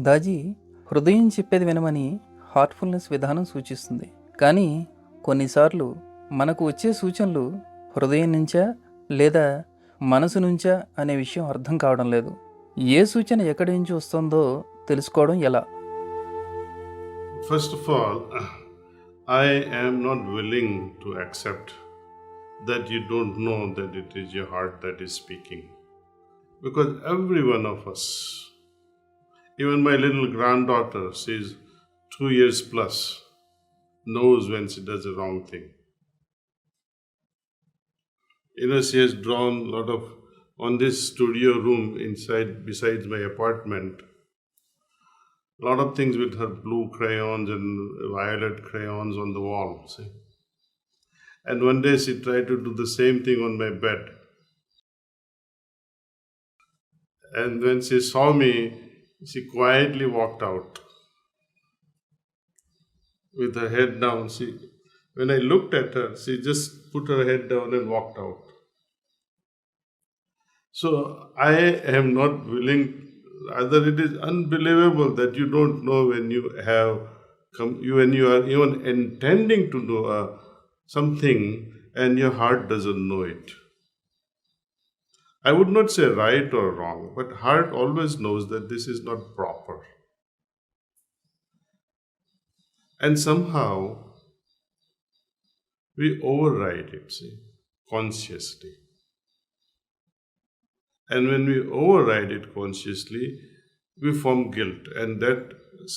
దాజీ హృదయం చెప్పేది వినమని హార్ట్ఫుల్నెస్ విధానం సూచిస్తుంది. కానీ కొన్నిసార్లు మనకు వచ్చే సూచనలు హృదయం నుంచా లేదా మనసు నుంచా అనే విషయం అర్థం కావడం లేదు. ఏ సూచన ఎక్కడి నుంచి వస్తుందో తెలుసుకోవడం ఎలా? First of all, I am not willing to accept that you don't know that it is your heart that is speaking. Because every one of us, even my little granddaughter, she's 2 years plus, knows when she does a wrong thing. She has drawn a lot of, on this studio room besides my apartment, a lot of things with her blue crayons and violet crayons on the wall. See? And one day she tried to do the same thing on my bed. And when she saw me, she quietly walked out with her head down. When I looked at her, she just put her head down and walked out. So I am not willing. Rather, it is unbelievable that you don't know when you are even intending to do something and your heart doesn't know it. I would not say right or wrong, but heart always knows that this is not proper. And somehow we override it, consciously. And when we override it consciously, we form guilt, and that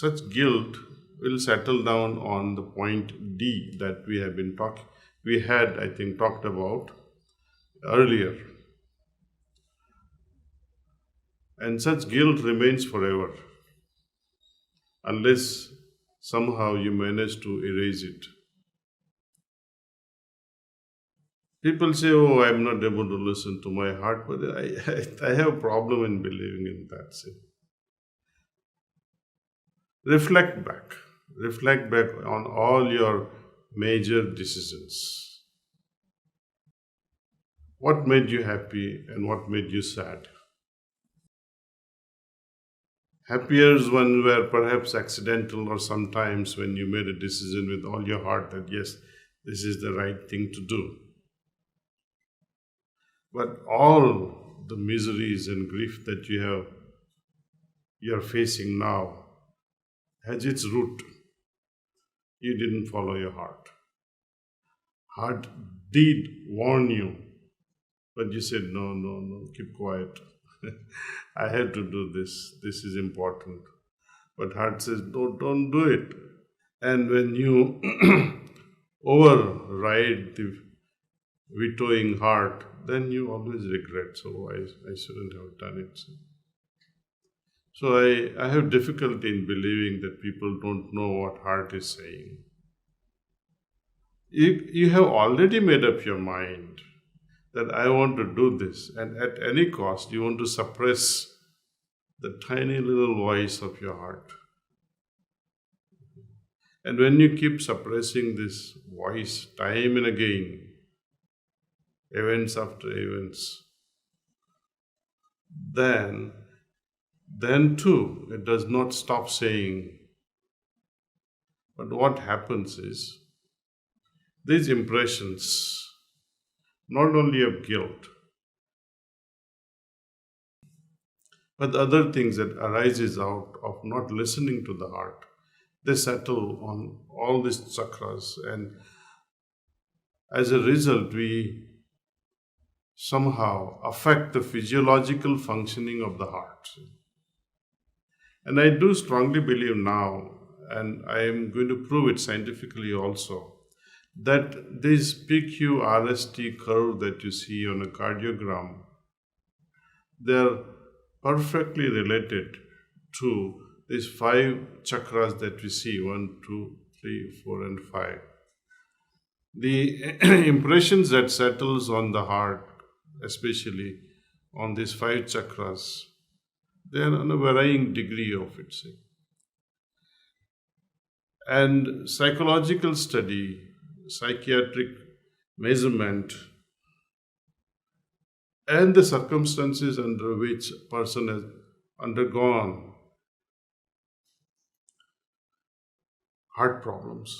such guilt will settle down on the point D that we had talked about earlier. And such guilt remains forever unless somehow you manage to erase it. People say, oh, I'm not able to listen to my heart, but I have a problem in believing in that. See? Reflect back on all your major decisions. What made you happy and what made you sad? Happier ones were perhaps accidental, or sometimes when you made a decision with all your heart that yes, this is the right thing to do. But all the miseries and grief that you are facing now has its root. You didn't follow your heart. Heart did warn you, but you said, no, keep quiet. I had to do this. This is important. But heart says, no, don't do it. And when you override the vetoing heart, then you always regret. So I shouldn't have done it. So I have difficulty in believing that people don't know what heart is saying. You have already made up your mind that I want to do this, and at any cost you want to suppress the tiny little voice of your heart. And when you keep suppressing this voice time and again, events after events, then too it does not stop saying. But what happens is, these impressions, not only of guilt, but other things that arises out of not listening to the heart, they settle on all these chakras, and as a result we somehow affect the physiological functioning of the heart. And I do strongly believe now, and I am going to prove it scientifically also, that this PQRST curve that you see on a cardiogram, they are perfectly related to these 5 chakras that we see, 1, 2, 3, 4, and 5. The impressions that settles on the heart, especially on these 5 chakras, they are on a varying degree of it. And psychological study, psychiatric measurement, and the circumstances under which a person has undergone heart problems,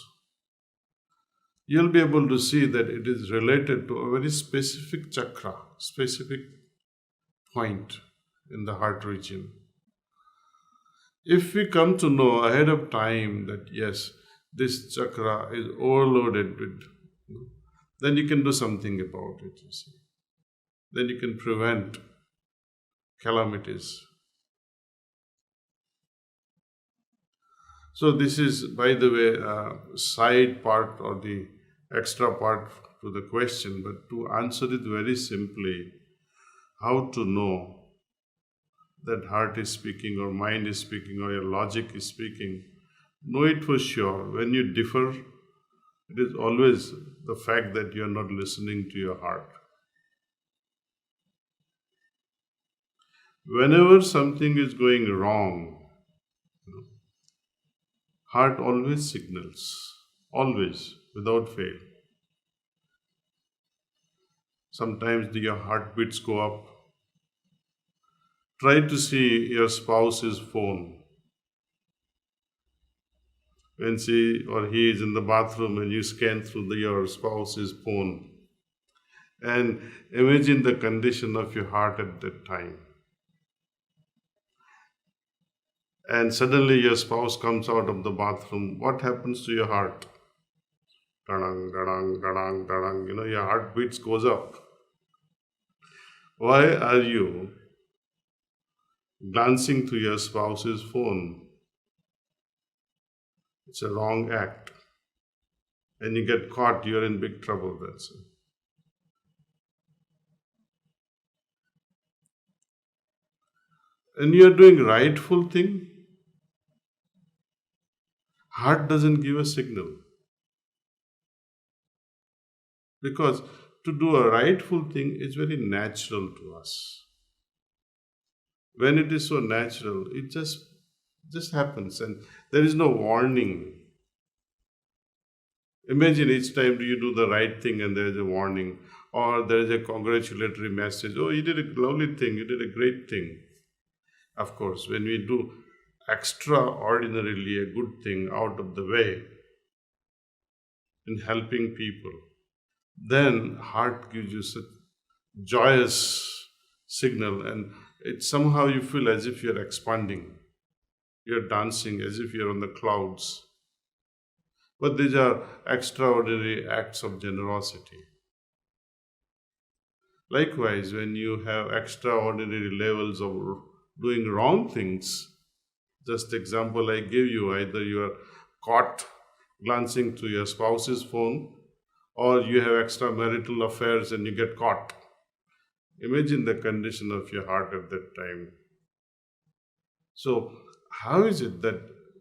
you'll be able to see that it is related to a very specific chakra, specific point in the heart region. If we come to know ahead of time that yes, this chakra is overloaded with, then you can do something about it, you see. Then you can prevent calamities. So this is, by the way, a side part or the extra part to the question, but to answer it very simply, how to know that heart is speaking or mind is speaking or your logic is speaking, know it for sure. When you differ, it is always the fact that you are not listening to your heart. Whenever something is going wrong, heart always signals, always, without fail. Sometimes your heartbeats go up. Try to see your spouse's phone. When she or he is in the bathroom and you scan through your spouse's phone, and imagine the condition of your heart at that time. And suddenly your spouse comes out of the bathroom. What happens to your heart? Da-dang, da-dang, da-dang, da-dang. Your heartbeats goes up. Why are you glancing to your spouse's phone? It's a wrong act. And you get caught, you're in big trouble, that's it. And you're doing rightful thing. Heart doesn't give a signal. Because to do a rightful thing is very natural to us. When it is so natural, it just happens and there is no warning. Imagine each time you do the right thing and there is a warning or there is a congratulatory message. Oh, you did a lovely thing, you did a great thing. Of course, when we do extraordinarily a good thing out of the way in helping people, then heart gives you such joyous signal and it somehow you feel as if you're expanding. You're dancing as if you're on the clouds. But these are extraordinary acts of generosity. Likewise, when you have extraordinary levels of doing wrong things, just example I give you, either you are caught glancing to your spouse's phone or you have extramarital affairs and you get caught. Imagine the condition of your heart at that time. So, how is it that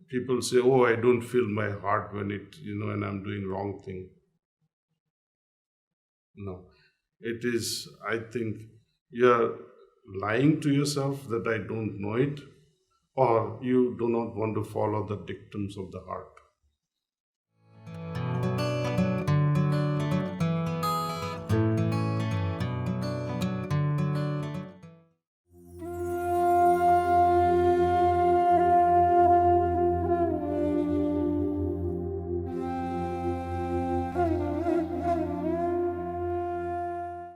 people say, oh, I don't feel my heart when when I'm doing wrong thing? No. It is, I think, you're lying to yourself that I don't know it, or you do not want to follow the dictums of the heart.